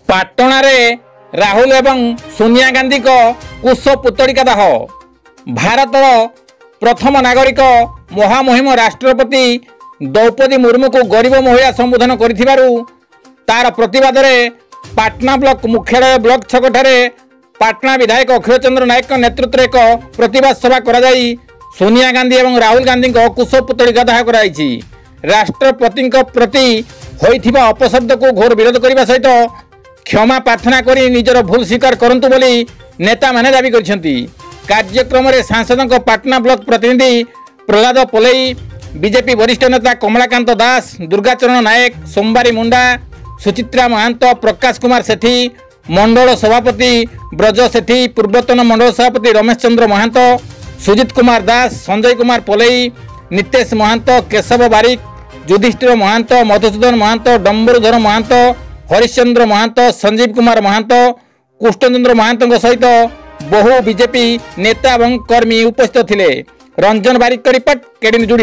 ପାଟଣାରେ ରାହୁଲ ଏବଂ ସୋନିଆ ଗାନ୍ଧୀଙ୍କ କୁଶ ପୁତଳିକା ଦାହ। ଭାରତର ପ୍ରଥମ ନାଗରିକ ମହାମହିମ ରାଷ୍ଟ୍ରପତି ଦ୍ରୌପଦୀ ମୁର୍ମୁଙ୍କୁ ଗରିବ ମହିଳା ସମ୍ବୋଧନ କରିଥିବାରୁ ତାର ପ୍ରତିବାଦରେ ପାଟନା ବ୍ଲକ ମୁଖ୍ୟାଳୟ ବ୍ଲକ ଛକଠାରେ ପାଟନା ବିଧାୟକ ଅଖିଳ ଚନ୍ଦ୍ର ନାୟକଙ୍କ ନେତୃତ୍ୱରେ ଏକ ପ୍ରତିବାଦ ସଭା କରାଯାଇ ସୋନିଆ ଗାନ୍ଧୀ ଏବଂ ରାହୁଲ ଗାନ୍ଧୀଙ୍କ କୁଶ ପୁତଳିକା ଦାହ କରାଯାଇଛି। ରାଷ୍ଟ୍ରପତିଙ୍କ ପ୍ରତି ହୋଇଥିବା ଅପଶବ୍ଦକୁ ଘୋର ବିରୋଧ କରିବା ସହିତ क्षमा प्रार्थना करी निजर भूल स्वीकार करंतु बोली नेता माने दाबी କରିଛନ୍ତି। କାର୍ଯ୍ୟକ୍ରମରେ सांसदों पाटना ब्लॉक प्रतिनिधि प्रहलाद पोलई, बीजेपी वरिष्ठ नेता कमलाकांत दास, दुर्गाचरण नायक, सोमवारी मुंडा, सुचित्रा महांत, प्रकाश कुमार सेठी, मंडल सभापति ब्रज सेठी, पूर्वतन मंडल सभापति रमेश चंद्र महांत, सुजित कुमार दास, संजय कुमार पोलई, नितेश महांत, केशव बारिक, युधिष्ठिर महांत, मधुसूदन महांत, डम्बरुधर महांत, हरिश्चंद्र महांत, संजीव कुमार महांत, कृष्णचंद्र महांत सहित बहु बीजेपी नेता और कर्मी उपस्थित थिले। रंजन बारिक रिपोर्ट, केडी न्यूज।